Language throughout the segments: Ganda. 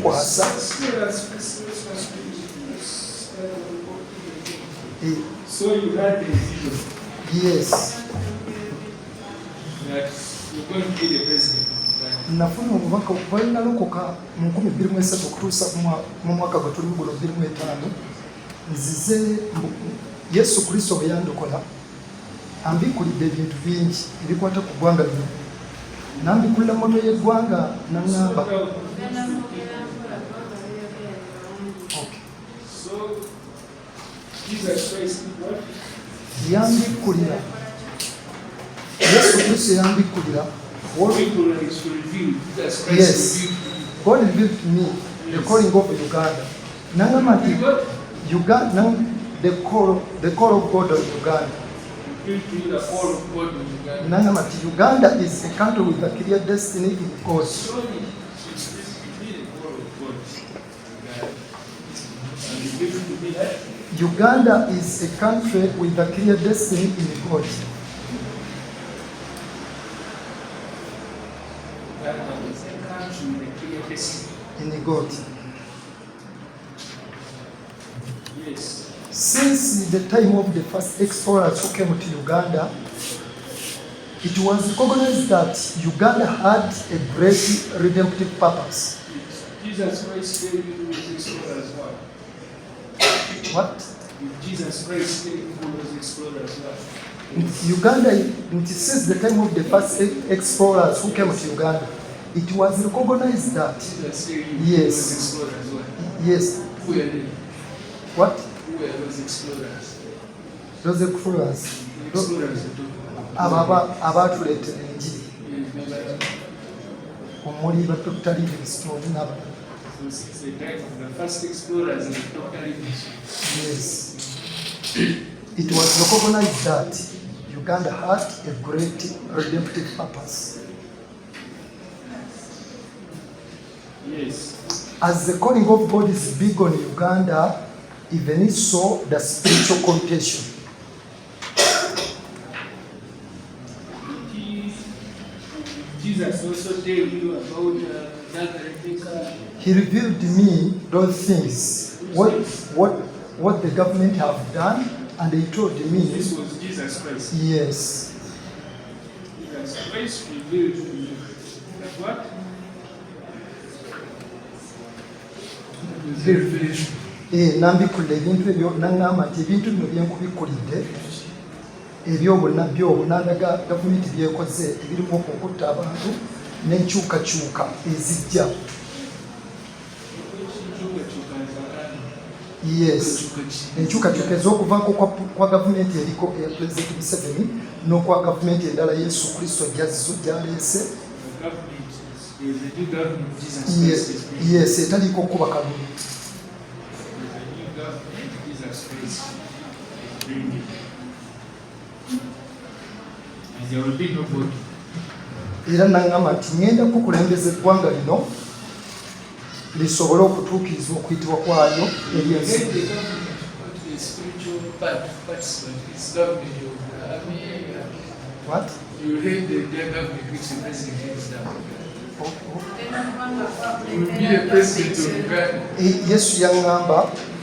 ebikwasa So you had the vision yes that you're going to be the president of Uganda. nafuna obubaka okuva nalokoka mu 2003 okutuusa mu mwaka gwe tulimu guno 2005 nzize Yesu Kristo bwe yandokola ambikulidde ebintu bingi ebikwata ku ggwanga lino nambikulira moto y'eggwanga naŋŋamba So Jesus Christ what? yambikulira Yesu Kristo yambikulira People is to reveal Jesus Christ. Yes. God revealed to me the calling of Uganda. Nangama nti Uganda, the call of God of Uganda. Revealed to you the call of God in Uganda. Nangama nti Uganda is a country with a clear destiny in God. Surely it's really the call of God in Uganda. And revealed to me that Uganda is a country with a clear destiny in God. Uganda is a country with a clear destiny. In God. Yes. Since the time of the first explorers who came to Uganda, it was recognized that Uganda had a great redemptive purpose. Jesus Christ came to those explorers what? What? Jesus Christ came to those explorers what? Uganda, since the time of the first explorers who came to Uganda, it was recognized that, Jesus came to yes, those explorers what? yes, Who were they? what? Who were those explorers? Those explorers, The explorers are talking about. abatuleetera enjiri You remember that? omuli ba Dr. Livingstone n'abalala. So since the time of the first explorers and Dr. Livingstone. Yes. It was recognized that Uganda had a great redemptive purpose. Yes. As the calling of God is big on Uganda, even so the spiritual connotation. Jesus also tell you about Nazareth. He revealed to me those things, what the government have done, and he told me, This was Jesus Christ. yes, Jesus Christ revealed to you that what? The revelation. nambikulira ebintu ebyo naŋŋamba nti ebintu bino byenkubikulidde ebyobunabbi obwo n'alaga gavumenti byekoze ebirimu okukutta abantu n'enkyukakyuka ezijja. Yes, enkyukakyuka ez'okuvaako kwa gavumenti eriko eya President Museveni n'okwa gavumenti endala Yesu Kristo gy'aleese. Yes, etaliiko kuba kalulu. Era naŋŋamba nti ŋŋenda kukulembeza eggwanga lino lisobole okutuukiriza okuyitibwa kwayo eri ensi. What? You hate the government which the president is now. You will be the president of Uganda. Yesu yaŋŋamba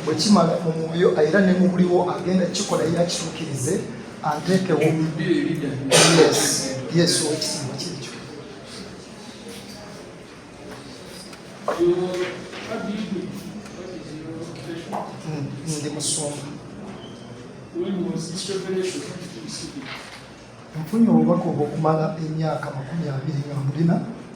bwe kimala mu mwoyo era ne mu buliwo agenda kikola yakituukirize anteekewo. You will be a leader. Yes, yes, ekitiibwa kirikyo. What do you do? What is your occupation? Ndi musumba. When was this revelation to receive it? Nfunye obubaka obwo okumala emyaka 20 nga mulina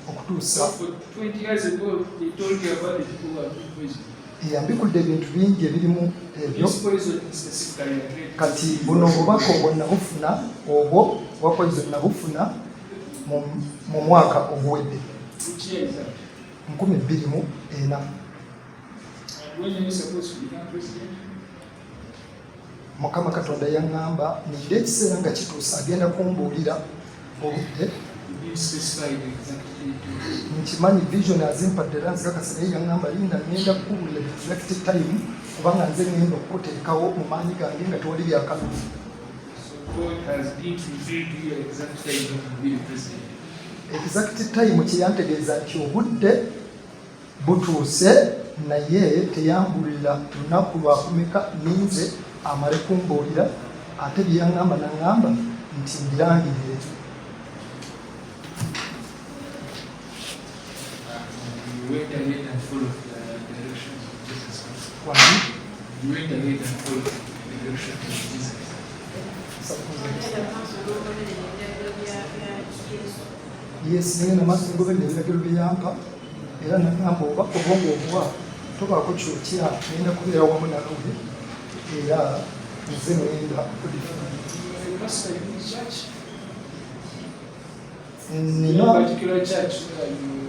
okutuusa. For 20 years ago, they told you about the people who have been poisoned. Yambikudde ebintu bingi ebirimu ebyo. This poison is specifically related. Kati buno obubaka obwo nabufuna obwo bwa poison nabufuna mu mwaka oguwedde. Which year is that? 2004. And when are you supposed to become president? Mukama Katonda yaŋŋamba nidde ekiseera nga kituusa agenda kumbuulira obudde. You specify the exact date. Nkimanyi vision azimpadde era nzikakasa naye yaŋŋamba linda ŋŋenda kukubuulira exact time kubanga nze ŋŋenda okukuteekawo mu maanyi gange nga tewali byakalulu. So God has been revealed to you exact time to be the president. Exact time kye yantegeeza nti obudde butuuse naye teyambulira lunaku lwakumeka ninze amale kumbuulira ate bye yaŋŋamba naŋŋamba nti mbirangirire. You went ahead and followed the directions of Jesus Christ. Wali? You went ahead and followed the directions of Jesus. Yes, ningenda maaso ngoberera ebiragiro bye yampa era nagamba oba obwongo obuwa tobaako kyotya ngenda kubeera wamu nawe era nze ngenda okudifuna. You pastor in this church? Nina Particular church where you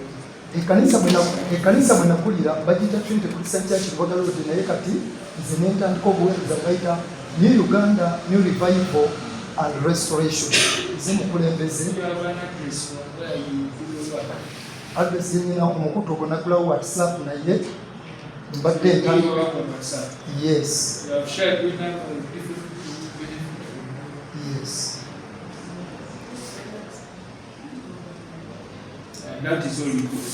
ekkanisa mwe nakulira bagiyita Trinity Christian Church Lubaga Road, naye kati nze nentandika obuweereza bwayita New Uganda New Revival and Restoration. Nze mukulembeze adresi yenyina omukutu ogwo nagulawo WhatsApp naye mbadde entandika. Yes. You have shared with them on different. Yes. And that is all you could.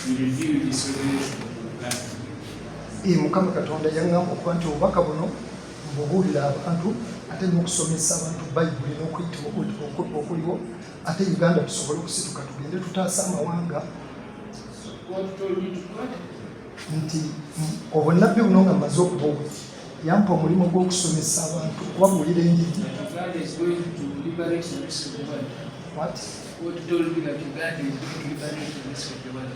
You review this revelation of life. Mukama Katonda yaŋŋamba okuba nti obubaka buno mbubuulira abantu ate n'okusomesa abantu Bayibuli n'okuyitibwa okuliwo ate Uganda tusobole okusituka tugende tutaasa amawanga. God told you to what? Nti obunabbi buno nga mmaze okubuwa yampa omulimu gw'okusomesa abantu okubabuulira enjiri. God is going to liberate the rest of the world. What? God told me that Uganda is going to liberate the rest of the world.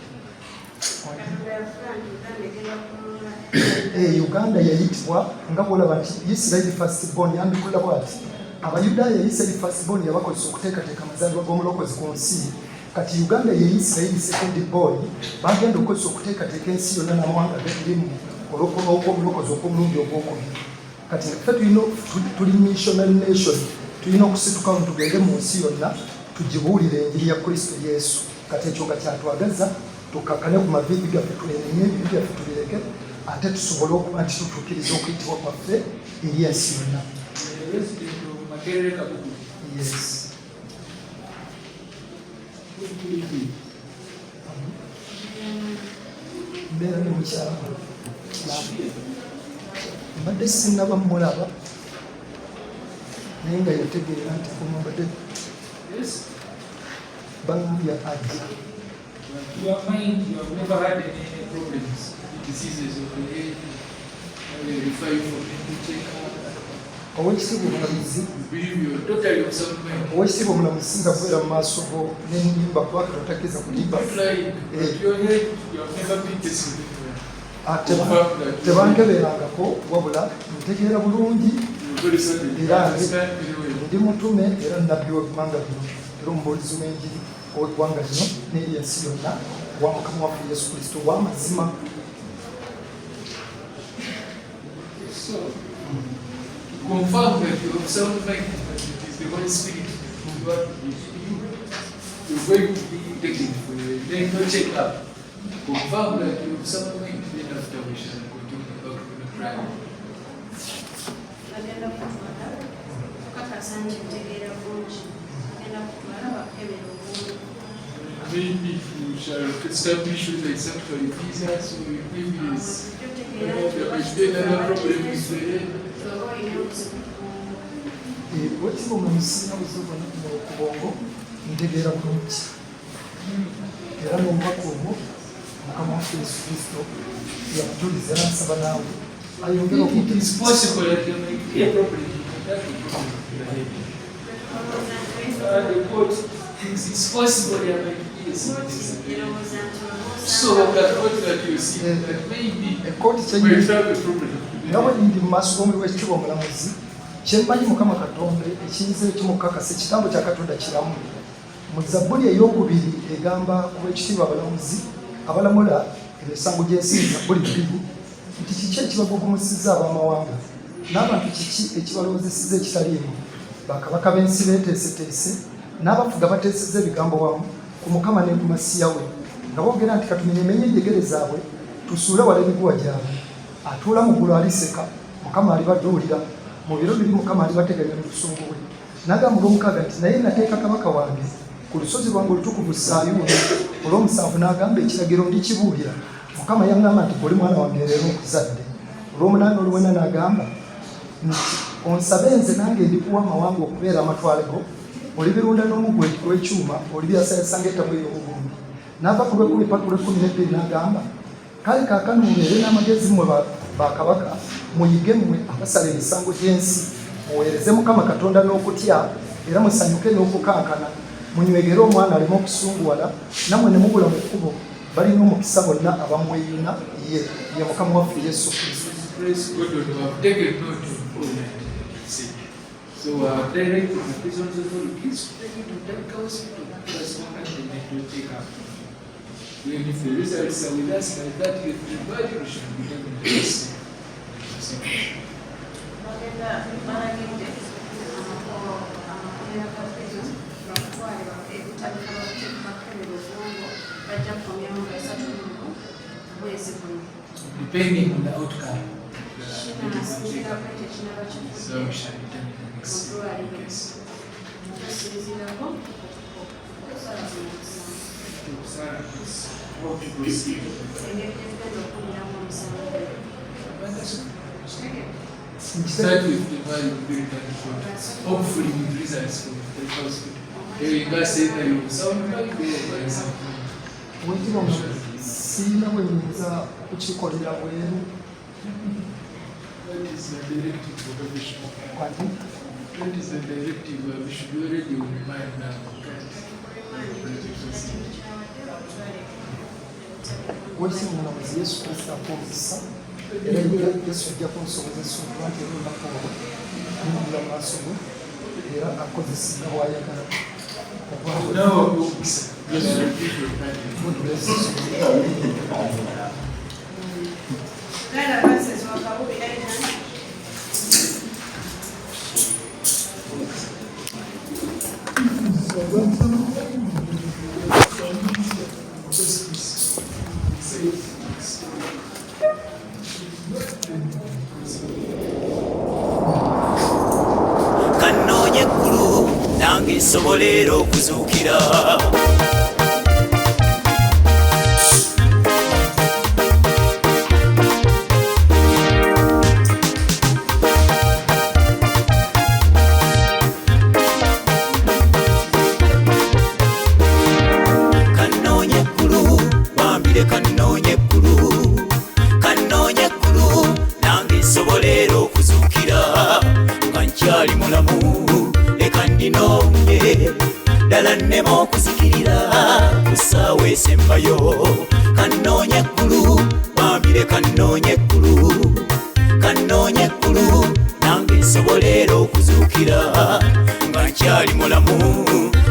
Uganda yayitibwa nga bwolaba nti Israeli firstborn yandikula bwati Abayudaaya Israeli firstborn yabakozesa okuteekateeka amazaalibwa g'omulokozi ku nsi. Kati Uganda ye Israeli secondborn bagenda okukozesa okuteekateeka ensi yonna n'amawanga g'erimu olw'omulokozi okw'omulundi ogwokubiri. Kati ffe tuli missionary nation, tulina okusituka mu tugende mu nsi yonna tugibuulire enjiri ya Kristo Yesu. Kati ekyo nga kyatwagaza tukakane ku mavivi gaffe tulenenye ebibi byaffe tubireke ate tusobole okuba nti tutuukiriza okuyitibwa kwaffe eri ensi yonna. Yes. Mbeera ne mukyala mbadde sinnaba mulaba naye nga yategeera nti kumubadde bangambya ajja. Your mind, you have never had any problems, diseases of the head, they refer you for medical check-up. Owekitiibwa omulamuzi You believe you are totally of sound mind. owekitiibwa omulamuzi nga kubeera mu maaso go n'ennyimba kuba totakkiriza kulimba. Not lying, but your head, you have never been tested. Tebankeberangako wabula ntegeera bulungi You're very certain. You era understand very well. ndi mutume era nnabbi w'eggwanga lino era omubuulizi w'enjiri ow'eggwanga lino n'eri ensi yonna wa Mukama waffe Yesu Kristo w'amazima. So, to confirm that you have sound mind, that it is the Holy Spirit who are you're going to be taken for a dental check-up. Confirm that you have sound mind, then after we shall continue about the prayer. Maybe you shall establish whether it's actually visa, so maybe it's there might be another problem with the head. Wekitiibwa omulamuzi nabuze bwonna ku bwongo ntegeera bulungi era n'omubaka ogwo Mukama waffe Yesu Kristo yakujuliza era nsaba naawe ayongera It is possible that there might be a problem. That's the problem with the head. The court thinks it's possible there might be a sickness. So that you see that maybe ekkooti we have a problem. nga bwe ndi mu maaso g'omuli w'ekitiibwa omulamuzi kyemmanyi Mukama Katonda ekiyinza ekimukakasa ekigambo kya Katonda kiramu. Mu Zabbuli ey'okubiri egamba ku b'ekitiibwa abalamuzi abalamula emisango gy'ensi Zabbuli 2 nti kiki ekibagugumusizza ab'amawanga n'abantu kiki ekibalowoozesizza ekitaliimu. Bakabaka b'ensi beeteeseteese n'abafuga bateesezza ebigambo wamu ku Mukama ne ku Masiya we nga boogera nti katumenyemenye enjegere zaabwe tusuule wala emiguwa gyabwe. Atuula mu ggulu aliseka, Mukama alibaduulira. Mu biro biri Mukama alibateganya mu busungu bwe. N'agamba olw'omukaaga nti naye nateeka kabaka wange ku lusozi lwange olutukuvu Sayuuni. Olw'omusanvu n'agamba ekiragiro ndikibuulira Mukama yaŋŋamba nti buli mwana wange leero nkuzadde. Olw'omunaana olw'ena n'agamba nti onsabe nze nange ndikuwa amawanga okubeera amatwale go, olibirunda n'omuggo gw'ekyuma, olibyasayasa ng'etamu ey'obulungi. N'ava ku lw'ekumi paka ku lw'ekkumi n'ebbiri n'agamba kale kaakano mubeere n'amagezi mmwe bakabaka, muyige mmwe abasala emisango gy'ensi, muweereze Mukama Katonda n'okutya, era musanyuke n'okukankana, munywegere omwana aleme okusunguwala, nammwe ne mubula mu kkubo balina omukisa bonna abamweyuna ye Mukama waffe Yesu Kristo. So direct the prisons authorities to that council to give us 100 and to take up. Even if the results are with us by that, if the body should be taken to us. Depending on the outcome. So we shall determine the next case. How to proceed. Start with the value of the hopefully with results from the hospital. You guys say that you sound like for example. Sina bwenyinza kukikolera bweru. That is the directive for the bishop. That is the directive we should be already on the mind now. Wese munamuzi Yesu Kristo akomisa era Yesu ajja kunsobozesa okulwati olunaku olwo nimubula mu maaso go era akozesa nga bw'ayagala Kanoonya eggulu nange nsobolera okuzuukira. Kanoonya eggulu wambire, kanoonya eggulu, kanoonya eggulu nange nsobolera okuzuukira. Nga nkyali mulamu leka ndinoonye ddala nneme okuzikirira ku ssaawa esembayo. Kanoonya eggulu wambire, kanoonya eggulu, kanoonya eggulu nange nsobolera okuzuukira. Nga nkyali mulamu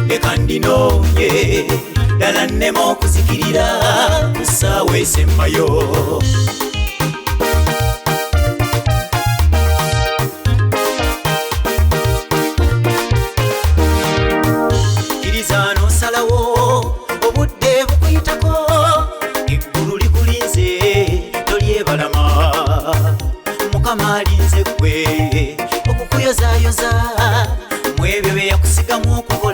leka ndinoonye ddala nneme okuzikirira ku ssaawa esembayo.